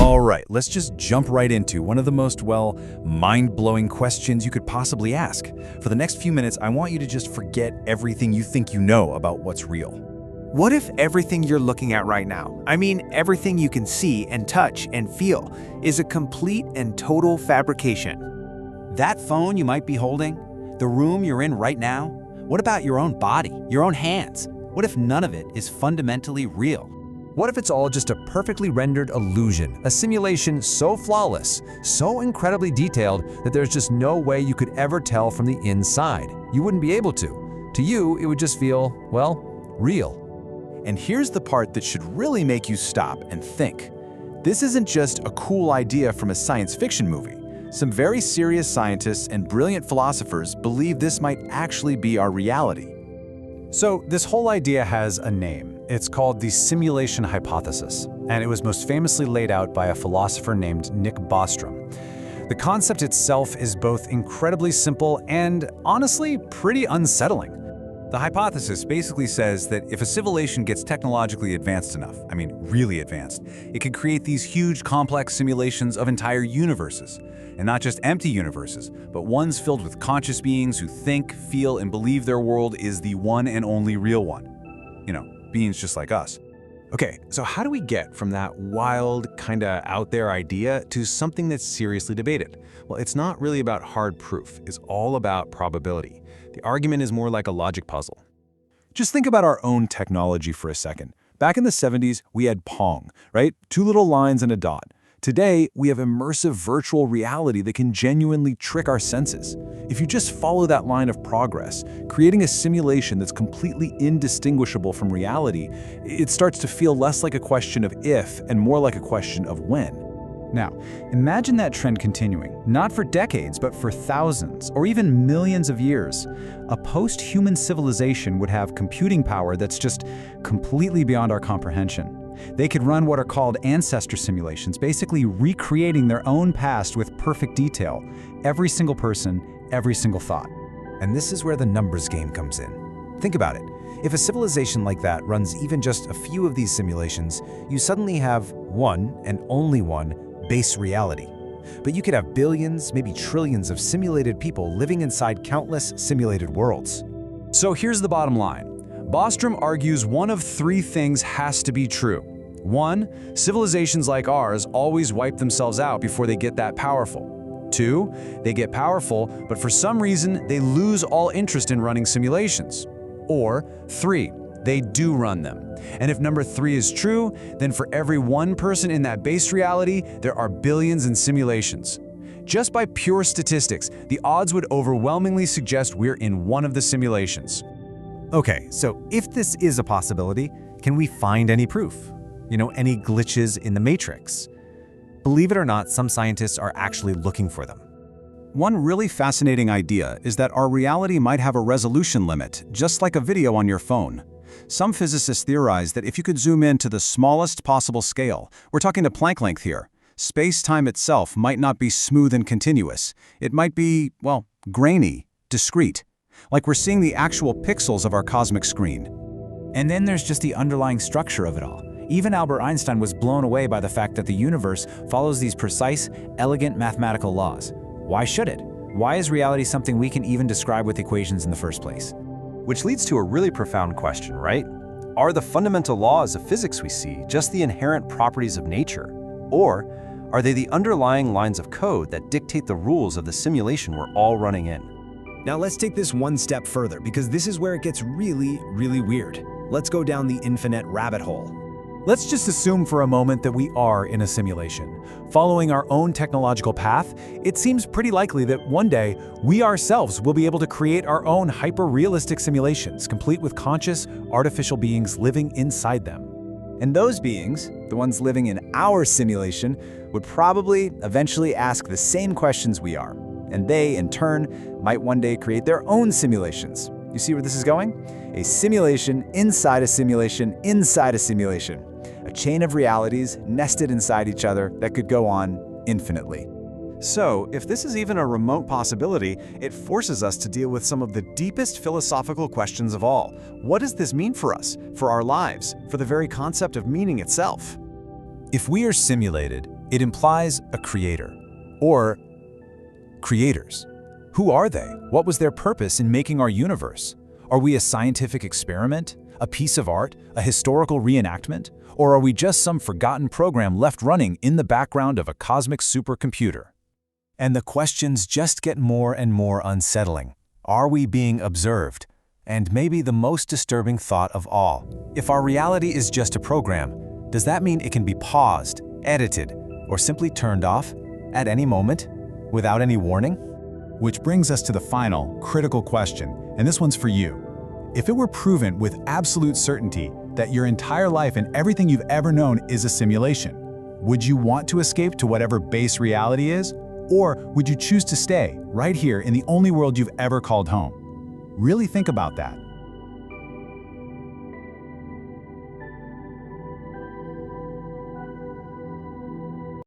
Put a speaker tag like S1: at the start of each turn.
S1: All right, let's just jump right into one of the most, well, mind-blowing questions you could possibly ask. For the next few minutes, I want you to just forget everything you think you know about what's real.
S2: What if everything you're looking at right now, I mean everything you can see and touch and feel, is a complete and total fabrication?
S3: That phone you might be holding, the room you're in right now, what about your own body, your own hands? What if none of it is fundamentally real?
S4: What if it's all just a perfectly rendered illusion, a simulation so flawless, so incredibly detailed that there's just no way you could ever tell from the inside? You wouldn't be able to. To you, it would just feel, well, real.
S1: And here's the part that should really make you stop and think. This isn't just a cool idea from a science fiction movie. Some very serious scientists and brilliant philosophers believe this might actually be our reality.
S5: So this whole idea has a name. It's called the simulation hypothesis, and it was most famously laid out by a philosopher named Nick Bostrom. The concept itself is both incredibly simple and, honestly, pretty unsettling.
S1: The hypothesis basically says that if a civilization gets technologically advanced enough, really advanced, it could create these huge complex simulations of entire universes. And not just empty universes, but ones filled with conscious beings who think, feel, and believe their world is the one and only real one. Beings just like us.
S6: Okay, so how do we get from that wild, kinda out there idea to something that's seriously debated? Well, it's not really about hard proof. It's all about probability. The argument is more like a logic puzzle.
S1: Just think about our own technology for a second. Back in the 70s, we had Pong, right? 2 little lines and a dot. Today, we have immersive virtual reality that can genuinely trick our senses. If you just follow that line of progress, creating a simulation that's completely indistinguishable from reality, it starts to feel less like a question of if and more like a question of when.
S5: Now, imagine that trend continuing, not for decades, but for thousands or even millions of years. A post-human civilization would have computing power that's just completely beyond our comprehension. They could run what are called ancestor simulations, basically recreating their own past with perfect detail, every single person, every single thought.
S4: And this is where the numbers game comes in. Think about it. If a civilization like that runs even just a few of these simulations, you suddenly have one, and only one, base reality. But you could have billions, maybe trillions of simulated people living inside countless simulated worlds.
S5: So here's the bottom line. Bostrom argues one of 3 things has to be true. 1, civilizations like ours always wipe themselves out before they get that powerful. 2, they get powerful, but for some reason they lose all interest in running simulations. Or 3, they do run them. And if number 3 is true, then for every 1 person in that base reality, there are billions in simulations. Just by pure statistics, the odds would overwhelmingly suggest we're in one of the simulations.
S3: Okay, so if this is a possibility, can we find any proof? Any glitches in the matrix? Believe it or not, some scientists are actually looking for them.
S1: One really fascinating idea is that our reality might have a resolution limit, just like a video on your phone. Some physicists theorize that if you could zoom in to the smallest possible scale, we're talking to Planck length here, space-time itself might not be smooth and continuous. It might be, well, grainy, discrete, like we're seeing the actual pixels of our cosmic screen.
S7: And then there's just the underlying structure of it all. Even Albert Einstein was blown away by the fact that the universe follows these precise, elegant mathematical laws. Why should it? Why is reality something we can even describe with equations in the first place?
S8: Which leads to a really profound question, right? Are the fundamental laws of physics we see just the inherent properties of nature? Or are they the underlying lines of code that dictate the rules of the simulation we're all running in?
S9: Now let's take this one step further, because this is where it gets really, really weird. Let's go down the infinite rabbit hole.
S5: Let's just assume for a moment that we are in a simulation. Following our own technological path, it seems pretty likely that one day we ourselves will be able to create our own hyper-realistic simulations, complete with conscious, artificial beings living inside them.
S3: And those beings, the ones living in our simulation, would probably eventually ask the same questions we are. And they, in turn, might one day create their own simulations. You see where this is going? A simulation inside a simulation inside a simulation. A chain of realities nested inside each other that could go on infinitely.
S6: So, if this is even a remote possibility, it forces us to deal with some of the deepest philosophical questions of all. What does this mean for us, for our lives, for the very concept of meaning itself?
S4: If we are simulated,
S1: It implies a creator, or creators. Who are they? What was their purpose in making our universe? Are we a scientific experiment, a piece of art, a historical reenactment, or are we just some forgotten program left running in the background of a cosmic supercomputer?
S3: And the questions just get more and more unsettling. Are we being observed? And maybe the most disturbing thought of all, if our reality is just a program, does that mean it can be paused, edited, or simply turned off at any moment, without any warning?
S1: Which brings us to the final, critical question, and this one's for you. If it were proven with absolute certainty that your entire life and everything you've ever known is a simulation, would you want to escape to whatever base reality is? Or would you choose to stay right here in the only world you've ever called home? Really think about that.